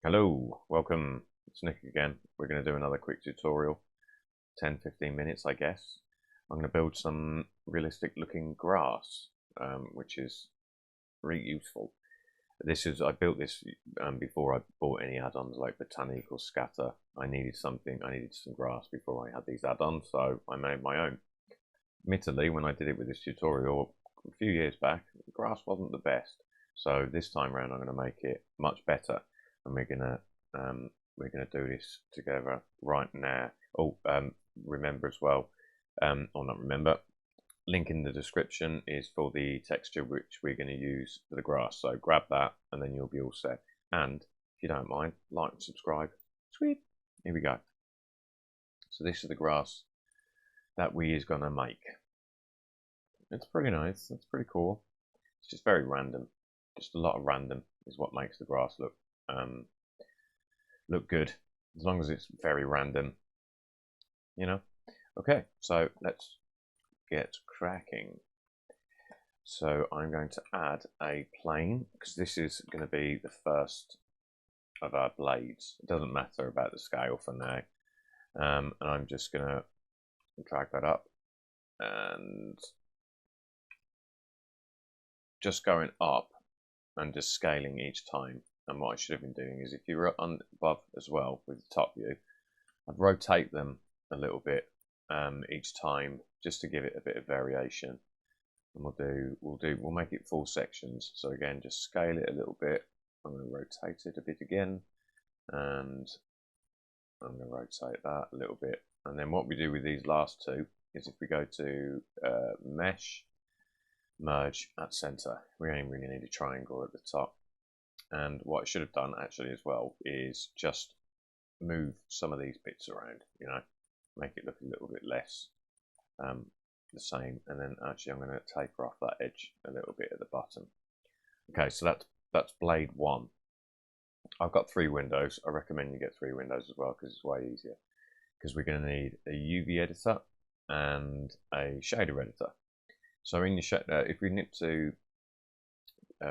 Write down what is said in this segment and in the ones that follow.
Hello, welcome. It's Nick again. We're going to do another quick tutorial, 10-15 minutes I guess. I'm going to build some realistic looking grass, which is really useful. I built this before I bought any add-ons like Botaniq or Scatter. I needed some grass before I had these add-ons, so I made my own. Admittedly, when I did it with this tutorial a few years back, the grass wasn't the best. So this time around I'm going to make it much better, and we're gonna do this together right now. Remember as well, or not remember, link in the description is for the texture which we're going to use for the grass. So grab that and then you'll be all set. And if you don't mind, like and subscribe. Sweet. Here we go. So this is the grass that we is going to make. It's pretty nice. It's pretty cool. It's just very random. Just a lot of random is what makes the grass look good, as long as it's very random, you know. Okay, so let's get cracking. So I'm going to add a plane because this is going to be the first of our blades. It doesn't matter about the scale for now, and I'm just going to drag that up and just going up and just scaling each time. And what I should have been doing is, if you were above as well with the top view, I'd rotate them a little bit each time, just to give it a bit of variation. And we'll make it 4 sections. So again, just scale it a little bit. I'm going to rotate it a bit again, and I'm going to rotate that a little bit. And then what we do with these last two is, if we go to mesh, merge at center, we only really need a triangle at the top. And what I should have done actually as well is just move some of these bits around, you know, make it look a little bit less the same. And then actually I'm going to taper off that edge a little bit at the bottom. Okay, so that's blade 1. I've got 3 windows. I recommend you get 3 windows as well, because it's way easier. Because we're going to need a UV editor and a shader editor. So in your if we nip to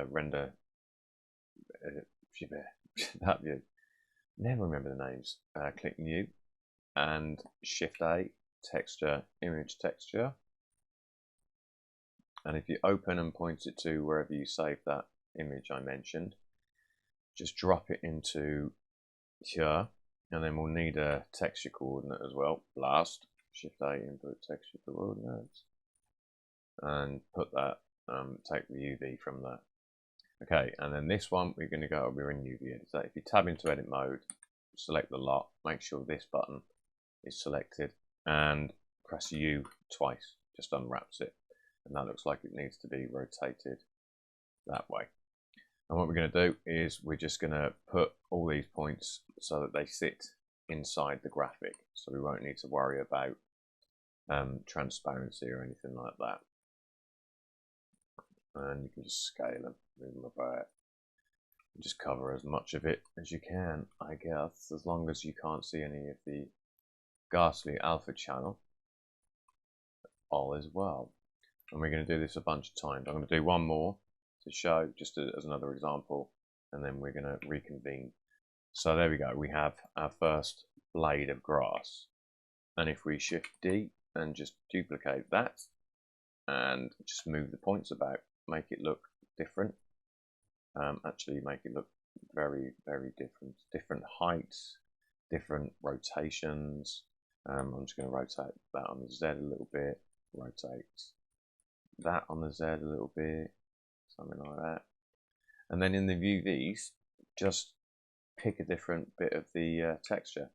render that view, never remember the names. Click new and Shift A, texture, image texture, and if you open and point it to wherever you saved that image I mentioned, just drop it into here, and then we'll need a texture coordinate as well. Blast, Shift A, input texture coordinates, and put that, take the UV from that. Okay, and then this one we're in UV editor. If you tab into edit mode, select the lot, make sure this button is selected, and press U twice, just unwraps it, and that looks like it needs to be rotated that way. And what we're going to do is we're just going to put all these points so that they sit inside the graphic, so we won't need to worry about transparency or anything like that. And you can just scale them, move them about, and just cover as much of it as you can, I guess, as long as you can't see any of the ghastly alpha channel. All is well. And we're going to do this a bunch of times. I'm going to do one more to show, just as another example, and then we're going to reconvene. So there we go. We have our first blade of grass. And if we Shift D and just duplicate that and just move the points about, make it look different, actually make it look very, very different heights, different rotations. I'm just going to rotate that on the Z a little bit, rotate that on the Z a little bit, something like that. And then in the UVs, just pick a different bit of the texture.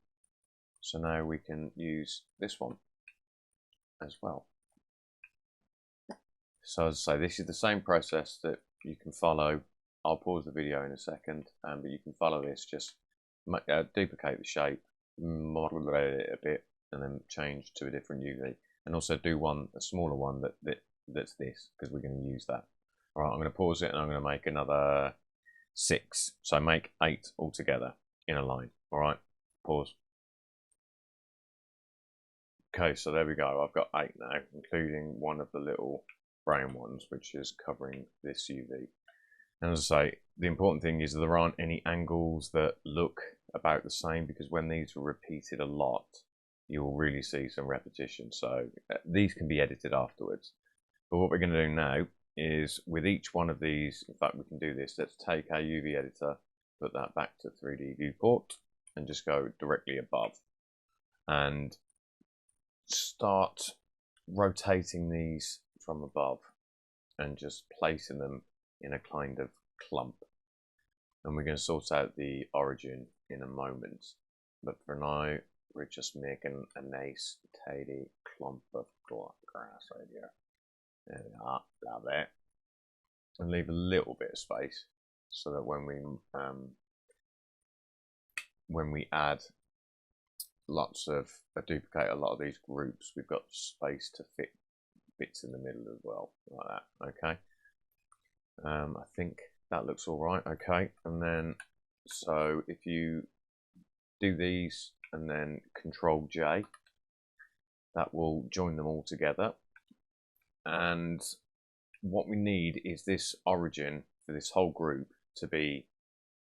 So now we can use this one as well. So as I say, this is the same process that you can follow. I'll pause the video in a second, but you can follow this. Just duplicate the shape, model it a bit, and then change to a different UV. And also do a smaller one that's this, because we're going to use that. All right, I'm going to pause it, and I'm going to make another 6. So make 8 altogether in a line. All right, pause. Okay, so there we go. I've got 8 now, including one of the little brown ones, which is covering this UV. And as I say, the important thing is there aren't any angles that look about the same, because when these are repeated a lot, you'll really see some repetition. So these can be edited afterwards. But what we're going to do now is with each one of these, in fact, we can do this. Let's take our UV editor, put that back to 3D viewport, and just go directly above. And start rotating these from above and just placing them in a kind of clump. And we're going to sort out the origin in a moment. But for now, we're just making a nice, tidy clump of grass right here. There we are, love it. And leave a little bit of space so that when we add duplicate a lot of these groups, we've got space to fit bits in the middle as well, like that. Okay. I think that looks all right. Okay, and then so if you do these and then Control J, that will join them all together. And what we need is this origin for this whole group to be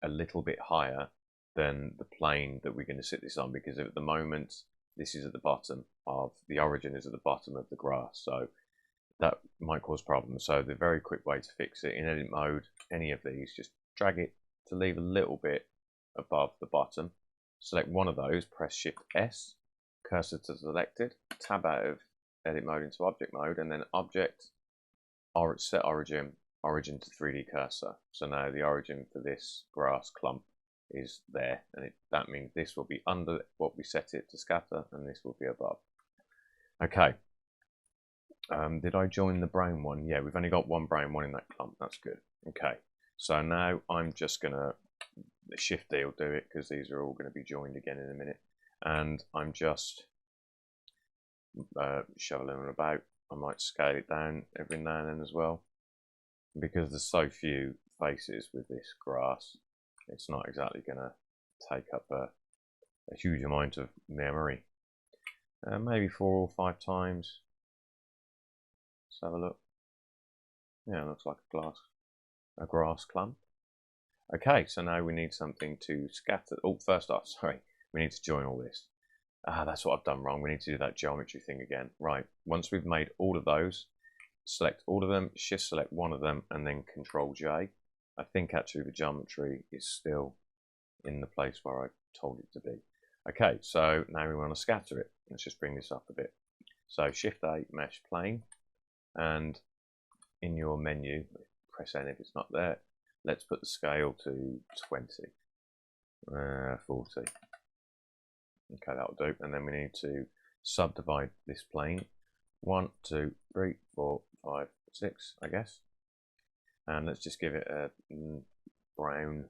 a little bit higher than the plane that we're going to sit this on, because at the moment this is at the bottom of the origin, is at the bottom of the grass, so that might cause problems. So the very quick way to fix it in edit mode, any of these, just drag it to leave a little bit above the bottom, select one of those, press Shift S, cursor to selected, tab out of edit mode into object mode, and then object, or set origin to 3D cursor. So now the origin for this grass clump is there, and that means this will be under what we set it to scatter, and this will be above. Okay. Did I join the brown one? Yeah, we've only got one brown one in that clump. That's good. Okay, so now I'm just going to, the Shift D will do it, because these are all going to be joined again in a minute. And I'm just shoveling them about. I might scale it down every now and then as well, because there's so few faces with this grass. It's not exactly going to take up a huge amount of memory. Maybe 4 or 5 times. Let's have a look. Yeah, it looks like a grass clump. Okay, so now we need something to scatter. Oh, first off, sorry, we need to join all this. That's what I've done wrong. We need to do that geometry thing again. Right, once we've made all of those, select all of them, shift select one of them, and then Control J. I think actually the geometry is still in the place where I told it to be. Okay, so now we want to scatter it. Let's just bring this up a bit. So Shift A, Mesh Plane, and in your menu, press N if it's not there. Let's put the scale to 20, 40. Okay, that'll do. And then we need to subdivide this plane. 1, 2, 3, 4, 5, 6, I guess. And let's just give it a brown,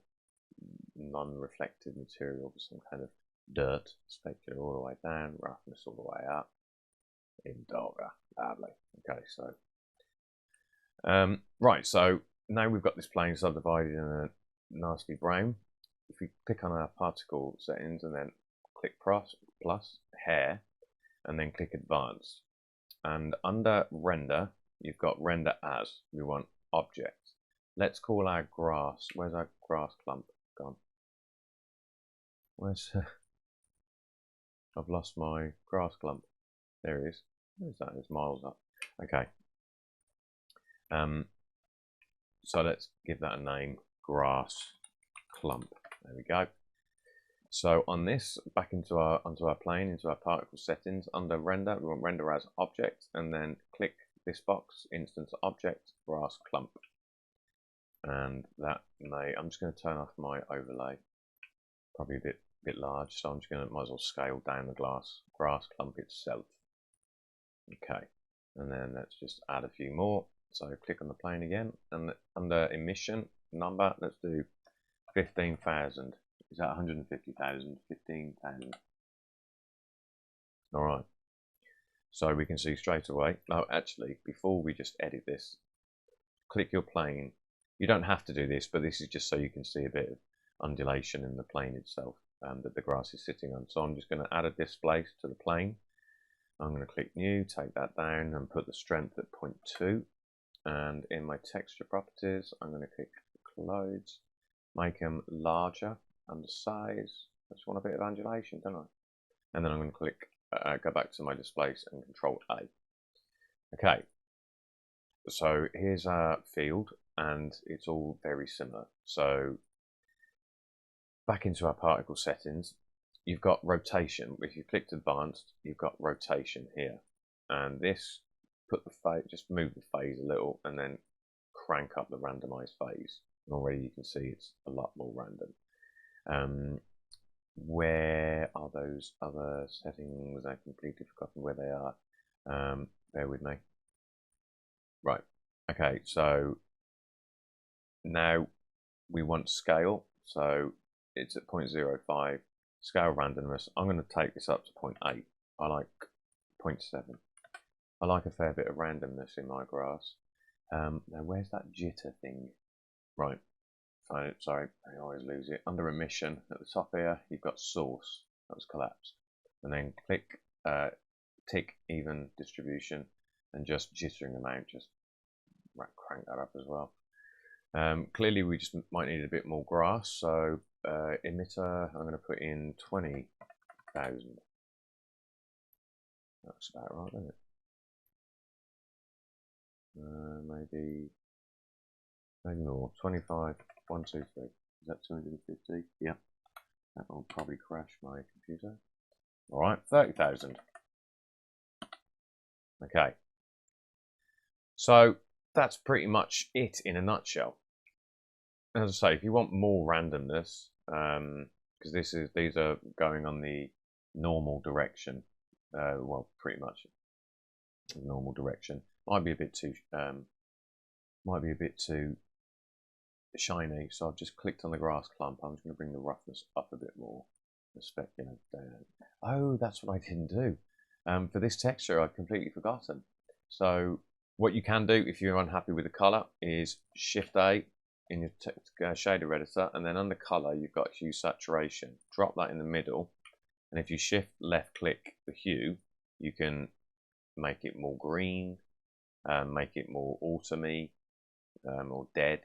non-reflective material with some kind of dirt, specular all the way down, roughness all the way up. Indulger, lovely. Okay, so right, so now we've got this plane subdivided in a nasty brown. If we click on our particle settings and then click plus hair, and then click advanced, and under render you've got render as. We want object. Let's call our grass. Where's our grass clump gone? Where's I've lost my grass clump. There it is. Where's that? It's miles up. Okay. So let's give that a name, grass clump. There we go. So on this, back onto our plane, into our particle settings, under render, we want render as object, and then click this box, instance object, grass clump. And that may, I'm just going to turn off my overlay, probably a bit large, so I'm just going to, might as well scale down the grass clump itself. Okay, and then let's just add a few more. So click on the plane again, and under emission number, let's do 15,000. Is that 150,000? 15,000. All right. So we can see straight away. No, actually, before we just edit this, click your plane. You don't have to do this, but this is just so you can see a bit of undulation in the plane itself that the grass is sitting on. So I'm just going to add a displace to the plane. I'm going to click new, take that down, and put the strength at 0.2. And in my texture properties, I'm going to clothes, make them larger under size. I just want a bit of undulation, don't I? And then I'm going to click, go back to my displays and Control A. Okay, so here's our field, and it's all very similar. So back into our particle settings, you've got rotation. If you clicked advanced, you've got rotation here, and this put the phase, just move the phase a little, and then crank up the randomized phase. And already you can see it's a lot more random. Where are those other settings? I've completely forgotten where they are. Bear with me. Right. Okay, so now we want scale. So it's at 0.05. Scale randomness. I'm going to take this up to 0.8. I like 0.7. I like a fair bit of randomness in my grass. Now, where's that jitter thing? Right. Find it. Sorry, I always lose it. Under emission at the top here, you've got source. That was collapsed. And then click tick even distribution and just jittering them out. Just crank that up as well. Clearly, we just might need a bit more grass. So emitter, I'm going to put in 20,000. That's about right, isn't it? Maybe more. 25. 1, 2, 3. Is that 250? Yeah. That will probably crash my computer. All right, 30,000. Okay. So that's pretty much it in a nutshell. As I say, if you want more randomness, because these are going on the normal direction. Well, pretty much normal direction. Might be a bit too shiny, so I've just clicked on the grass clump. I'm just going to bring the roughness up a bit more, the specular down. Oh, that's what I didn't do. For this texture, I've completely forgotten. So what you can do if you're unhappy with the color is Shift A in your shader editor, and then under color you've got hue saturation. Drop that in the middle, and if you Shift left click the hue, you can make it more green, make it more autumny, or dead.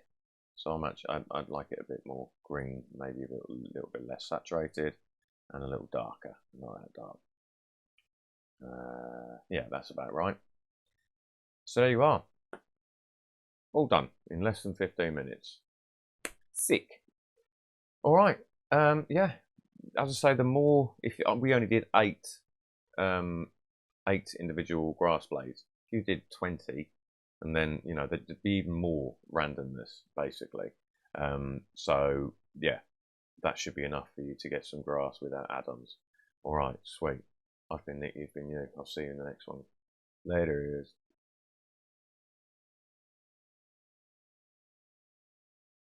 So I'd like it a bit more green, maybe a little bit less saturated, and a little darker, not that dark. Yeah, that's about right. So there you are. All done in less than 15 minutes. Sick. All right. Yeah, as I say, the more, if we only did 8 individual grass blades, if you did 20, and then there'd be even more randomness basically. So yeah, that should be enough for you to get some grass without add-ons. All right, sweet. I've been Nick, you've been you. I'll see you in the next one. Later.